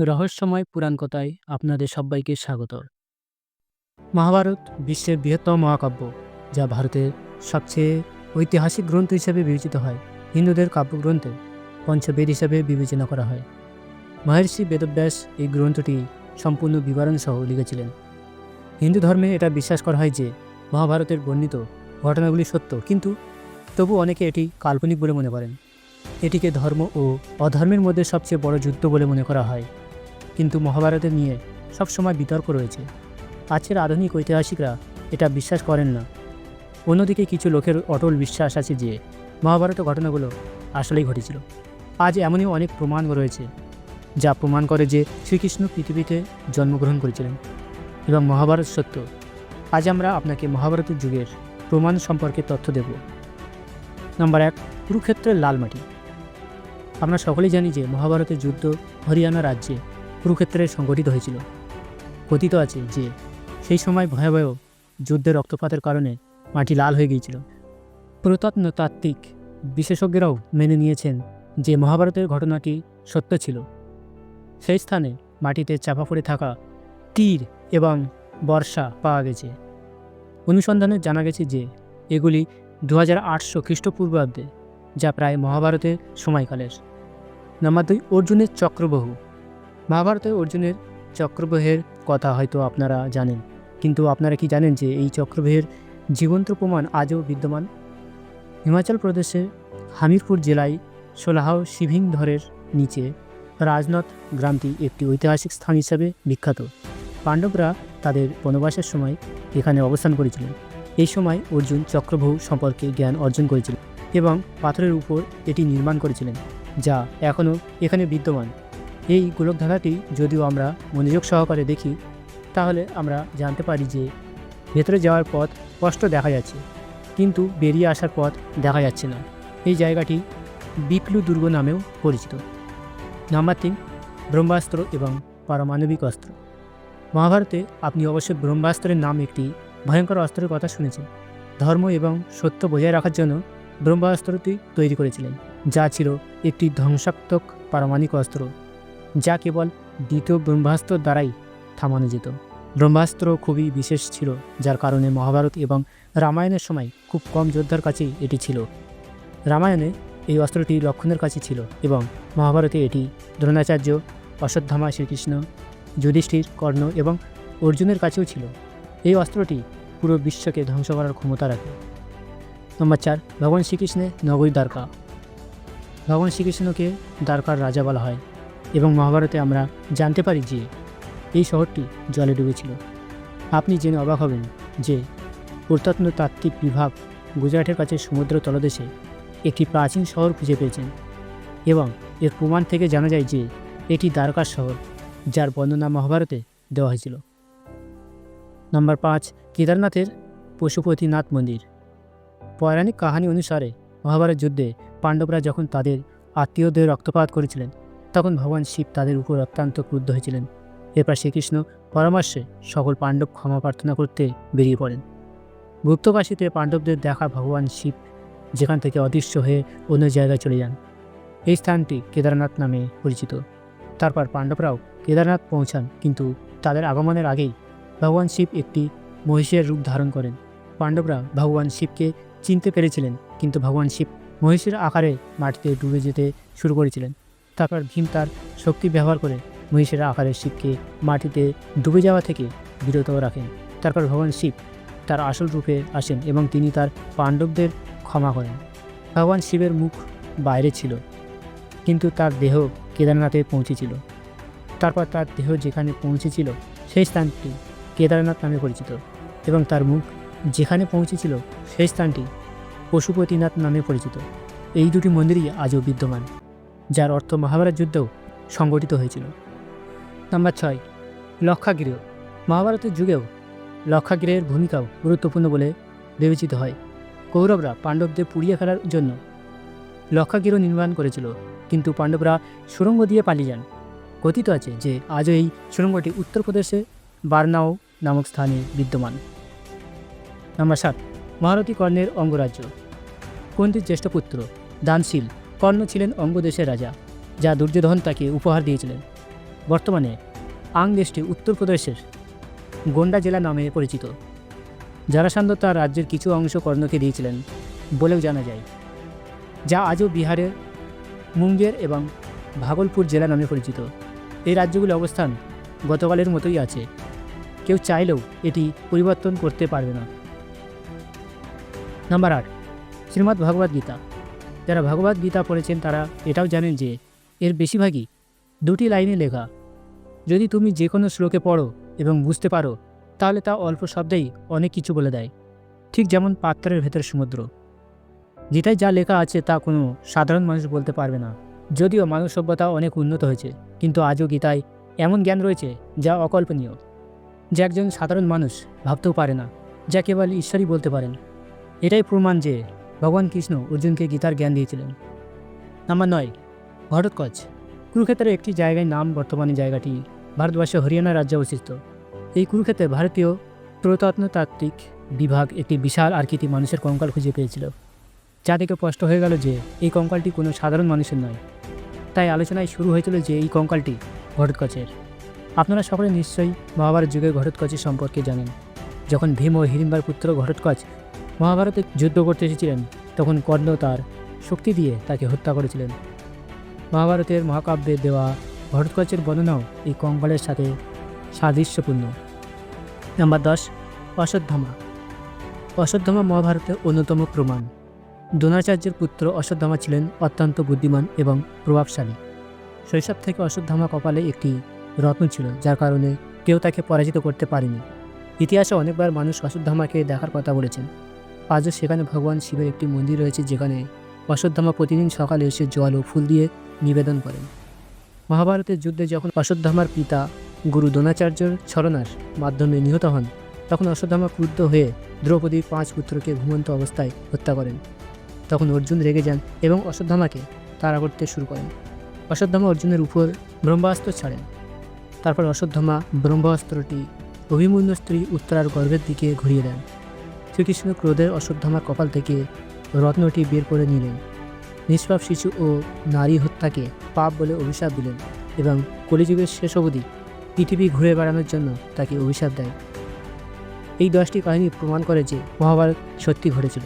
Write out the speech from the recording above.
রহস্যময় পুরাণ কথায় আপনাদের সবাইকে স্বাগত। মহাভারত বিশ্বের বৃহত্তম মহাকাব্য, যা ভারতের সবচেয়ে ঐতিহাসিক গ্রন্থ হিসেবে বিবেচিত হয়। হিন্দুদের কাব্যগ্রন্থে পঞ্চবেদ হিসেবে বিবেচনা করা হয়। মহর্ষি বেদব্যাস এই গ্রন্থটি সম্পূর্ণ বিবরণ সহ লিখেছিলেন। হিন্দু ধর্মে এটা বিশ্বাস করা হয় যে মহাভারতের বর্ণিত ঘটনাগুলি সত্য, কিন্তু তবু অনেকে এটি কাল্পনিক বলে মনে করেন। এটিকে ধর্ম ও অধর্মের মধ্যে সবচেয়ে বড় যুদ্ধ বলে মনে করা হয়। কিন্তু মহাভারতের নিয়ে সবসময় বিতর্ক রয়েছে। আজকের আধুনিক ঐতিহাসিকরা এটা বিশ্বাস করেন না। অন্যদিকে কিছু লোকের অটল বিশ্বাস আছে যে মহাভারতের ঘটনাগুলো আসলেই ঘটেছিল। আজ এমনই অনেক প্রমাণ রয়েছে যা প্রমাণ করে যে শ্রীকৃষ্ণ পৃথিবীতে জন্মগ্রহণ করেছিলেন এবং মহাভারত সত্য। আজ আমরা আপনাকে মহাভারতের যুগের প্রমাণ সম্পর্কে তথ্য দেব। নাম্বার 1, কুরুক্ষেত্রের লাল মাটি। আমরা সকলেই জানি যে মহাভারতের যুদ্ধ হরিয়ানা রাজ্যে কুরুক্ষেত্রে সংঘটিত হয়েছিল। কথিত আছে যে সেই সময় ভয়াবহ যুদ্ধে রক্তপাতের কারণে মাটি লাল হয়ে গিয়েছিল। প্রত্নতাত্ত্বিক বিশেষজ্ঞরাও মেনে নিয়েছেন যে মহাভারতের ঘটনাটি সত্য ছিল। সেই স্থানে মাটিতে চাপা পড়ে থাকা তীর এবং বর্ষা পাওয়া গেছে। অনুসন্ধানে জানা গেছে যে এগুলি 2800 খ্রিস্টপূর্বাব্দে, যা প্রায় মহাভারতের সময়কালের। নাম্বার 2, অর্জুনের চক্রবাহু। মহাভারতে অর্জুনের চক্রবাহের কথা হয়তো আপনারা জানেন, কিন্তু আপনারা কি জানেন যে এই চক্রবাহের জীবন্ত প্রমাণ আজও বিদ্যমান? হিমাচল প্রদেশে হামিরপুর জেলায় সোলাহাও সিভিংধরের নিচে রাজনাথ গ্রামটি একটি ঐতিহাসিক স্থান হিসাবে বিখ্যাত। পাণ্ডবরা তাদের বনবাসের সময় এখানে অবস্থান করেছিলেন। এই সময় অর্জুন চক্রবাহু সম্পর্কে জ্ঞান অর্জন করেছিলেন এবং পাথরের উপর এটি নির্মাণ করেছিলেন, যা এখনও এখানে বিদ্যমান। এই গোলকধাঁধাটি যদিও আমরা মনোযোগ সহকারে দেখি, তাহলে আমরা জানতে পারি যে ভেতরে যাওয়ার পথ স্পষ্ট দেখা যাচ্ছে, কিন্তু বেরিয়ে আসার পথ দেখা যাচ্ছে না। এই জায়গাটি বিকলু দুর্গ নামেও পরিচিত। নাম্বার 3, ব্রহ্মাস্ত্র এবং পারমাণবিক অস্ত্র। মহাভারতে আপনি অবশ্যই ব্রহ্মাস্ত্রের নাম একটি ভয়ঙ্কর অস্ত্রের কথা শুনেছেন। ধর্ম এবং সত্য বজায় রাখার জন্য ব্রহ্মাস্ত্রটি তৈরি করেছিলেন, যা ছিল একটি ধ্বংসাত্মক পারমাণবিক অস্ত্র, যা কেবল দ্বিতীয় ব্রহ্মাস্ত্র দ্বারাই থামানো যেত। ব্রহ্মাস্ত্র খুবই বিশেষ ছিল, যার কারণে মহাভারত এবং রামায়ণের সময় খুব কম যোদ্ধার কাছেই এটি ছিল। রামায়ণে এই অস্ত্রটি লক্ষ্মণের কাছে ছিল এবং মহাভারতে এটি দ্রোণাচার্য, অশ্বত্থামা, শ্রীকৃষ্ণ, যুধিষ্ঠির, কর্ণ এবং অর্জুনের কাছেও ছিল। এই অস্ত্রটি পুরো বিশ্বকে ধ্বংস করার ক্ষমতা রাখে। নম্বর 4, ভগবান শ্রীকৃষ্ণের নগরী দ্বারকা। ভগবান শ্রীকৃষ্ণকে দ্বারকার রাজা বলা হয় এবং মহাভারতে আমরা জানতে পারি যে এই শহরটি জলে ডুবেছিল। আপনি জেনে অবাক হবেন যে প্রত্নতাত্ত্বিক বিভাগ গুজরাটের কাছে সমুদ্র তলদেশে একটি প্রাচীন শহর খুঁজে পেয়েছেন এবং এর প্রমাণ থেকে জানা যায় যে এটি দ্বারকার শহর, যার বর্ণনা মহাভারতে দেওয়া হয়েছিল। নম্বর 5, কেদারনাথের পশুপতিনাথ মন্দির। পৌরাণিক কাহিনী অনুসারে মহাভারত যুদ্ধে পাণ্ডবরা যখন তাদের আত্মীয়দের রক্তপাত করেছিলেন, তখন ভগবান শিব তাদের উপর অত্যন্ত ক্রুদ্ধ হয়েছিলেন। এরপর শ্রীকৃষ্ণ পরামর্শে সকল পাণ্ডব ক্ষমা প্রার্থনা করতে বেরিয়ে পড়েন। গুপ্তকাশীতে পাণ্ডবদের দেখা ভগবান শিব যেখান থেকে অদৃশ্য হয়ে অন্য জায়গায় চলে যান। এই স্থানটি কেদারনাথ নামে পরিচিত। তারপর পাণ্ডবরাও কেদারনাথ পৌঁছান, কিন্তু তাদের আগমনের আগেই ভগবান শিব একটি মহিষের রূপ ধারণ করেন। পাণ্ডবরা ভগবান শিবকে চিনতে পেরেছিলেন, কিন্তু ভগবান শিব মহিষের আকারে মাটিতে ডুবে যেতে শুরু করেছিলেন। তারপর ভীম তার শক্তি ব্যবহার করে মহিষের আকারে শিবকে মাটিতে ডুবে যাওয়া থেকে বিরত রাখেন। তারপর ভগবান শিব তার আসল রূপে আসেন এবং তিনি তার পাণ্ডবদের ক্ষমা করেন। ভগবান শিবের মুখ বাইরে ছিল, কিন্তু তার দেহ কেদারনাথে পৌঁছেছিল। তারপর তার দেহ যেখানে পৌঁছেছিল সেই স্থানটি কেদারনাথ নামে পরিচিত এবং তার মুখ যেখানে পৌঁছেছিল সেই স্থানটি পশুপতিনাথ নামে পরিচিত। এই দুটি মন্দিরই আজও বিদ্যমান, যার অর্থ মহাভারত যুদ্ধেও সংগঠিত হয়েছিল। নাম্বার 6, লক্ষাগৃহ। মহাভারতের যুগেও লক্ষাগৃহের ভূমিকাও গুরুত্বপূর্ণ বলে বিবেচিত হয়। কৌরবরা পাণ্ডবদের পুড়িয়ে ফেলার জন্য লক্ষাগৃহ নির্মাণ করেছিল, কিন্তু পাণ্ডবরা সুড়ঙ্গ দিয়ে পালিয়ে যান। কথিত আছে যে আজও এই সুড়ঙ্গটি উত্তরপ্রদেশে বারনাও নামক স্থানে বিদ্যমান। নাম্বার 7, মহারথী কর্ণের অঙ্গরাজ্য। কুন্তির জ্যেষ্ঠ পুত্র দানশীল কর্ণ ছিলেন অঙ্গদেশের রাজা, যা দুর্যোধন তাকে উপহার দিয়েছিলেন। বর্তমানে আং দেশটি উত্তরপ্রদেশের গোন্ডা জেলা নামে পরিচিত। জরাসন্ধ তার রাজ্যের কিছু অংশ কর্ণকে দিয়েছিলেন বলেও জানা যায়, যা আজও বিহারের মুঙ্গের এবং ভাগলপুর জেলা নামে পরিচিত। এই রাজ্যগুলির অবস্থান গতকালের মতোই আছে, কেউ চাইলেও এটি পরিবর্তন করতে পারবে না। নাম্বার 8, শ্রীমদ্ ভগবদ্ গীতা। যারা ভগবদ্ গীতা পড়েছেন তারা এটাও জানেন যে এর বেশিরভাগই 2টি লাইনে লেখা। যদি তুমি যে কোনো শ্লোকে পড়ো এবং বুঝতে পারো, তাহলে তা অল্প শব্দেই অনেক কিছু বলে দেয়, ঠিক যেমন পাত্রের ভেতর সমুদ্র। গীতায় যা লেখা আছে তা কোনো সাধারণ মানুষ বলতে পারবে না। যদিও মানব সভ্যতা অনেক উন্নত হয়েছে, কিন্তু আজও গীতায় এমন জ্ঞান রয়েছে যা অকল্পনীয়, যা একজন সাধারণ মানুষ ভাবতেও পারে না, যা কেবল ঈশ্বরই বলতে পারেন। এটাই প্রমাণ যে ভগবান কৃষ্ণ অর্জুনকে গীতার জ্ঞান দিয়েছিলেন। নাম্বার 9, ঘটোৎকচ। কুরুক্ষেত্রের একটি জায়গায় নাম, বর্তমানে জায়গাটি ভারতবর্ষের হরিয়ানা রাজ্যে অবস্থিত। এই কুরুক্ষেত্রে ভারতীয় প্রত্নতাত্ত্বিক বিভাগ একটি বিশাল আকৃতি মানুষের কঙ্কাল খুঁজে পেয়েছিল, যা দেখে স্পষ্ট হয়ে গেল যে এই কঙ্কালটি কোনো সাধারণ মানুষের নয়। তাই আলোচনায় শুরু হয়েছিল যে এই কঙ্কালটি ঘটোৎকচের। আপনারা সকলে নিশ্চয়ই মহাভারত যুগের ঘটোৎকচের সম্পর্কে জানেন। যখন ভীম ও হিড়িম্বার পুত্র ঘটোৎকচ মহাভারতে যুদ্ধ করতে এসেছিলেন, তখন কর্ণ তার শক্তি দিয়ে তাকে হত্যা করেছিলেন। মহাভারতের মহাকাব্যে দেওয়া ঘটোৎকচের বর্ণনাও এই কঙ্কালের সাথে সাদৃশ্যপূর্ণ। নাম্বার 10, অশ্বত্থামা। অশ্বত্থামা মহাভারতের অন্যতম প্রমাণ। দ্রোণাচার্যের পুত্র অশ্বত্থামা ছিলেন অত্যন্ত বুদ্ধিমান এবং প্রভাবশালী। শৈশব থেকে অশ্বত্থামা কপালে একটি রত্ন ছিল, যার কারণে কেউ তাকে পরাজিত করতে পারেনি। ইতিহাসে অনেকবার মানুষ অশ্বত্থামাকে দেখার কথা বলেছেন। আজও সেখানে ভগবান শিবের একটি মন্দির রয়েছে, যেখানে অশ্বত্থামা প্রতিদিন সকালে এসে জল ও ফুল দিয়ে নিবেদন করেন। মহাভারতের যুদ্ধে যখন অশ্বত্থামার পিতা গুরু দ্রোণাচার্যর ছলনার মাধ্যমে নিহত হন, তখন অশ্বত্থামা ক্রুদ্ধ হয়ে দ্রৌপদীর 5 পুত্রকে ঘুমন্ত অবস্থায় হত্যা করেন। তখন অর্জুন রেগে যান এবং অশ্বত্থামাকে তাড়া করতে শুরু করেন। অশ্বত্থামা অর্জুনের উপর ব্রহ্মাস্ত্র ছাড়েন। তারপর অশ্বত্থামা ব্রহ্মাস্ত্রটি অভিমন্যু স্ত্রী উত্তরার গর্ভের দিকে ঘুরিয়ে দেন। শ্রীকৃষ্ণ ক্রোধের অশ্বত্থামার কপাল থেকে রত্নটি বের করে নিলেন। নিষ্পাপ শিশু ও নারী হত্যাকে পাপ বলে অভিশাপ দিলেন এবং কলিযুগের শেষ অবধি পৃথিবী ঘুরে বেড়ানোর জন্য তাকে অভিশাপ দেয়। এই 10টি কাহিনী প্রমাণ করে যে মহাভারত সত্যি ঘটেছিল।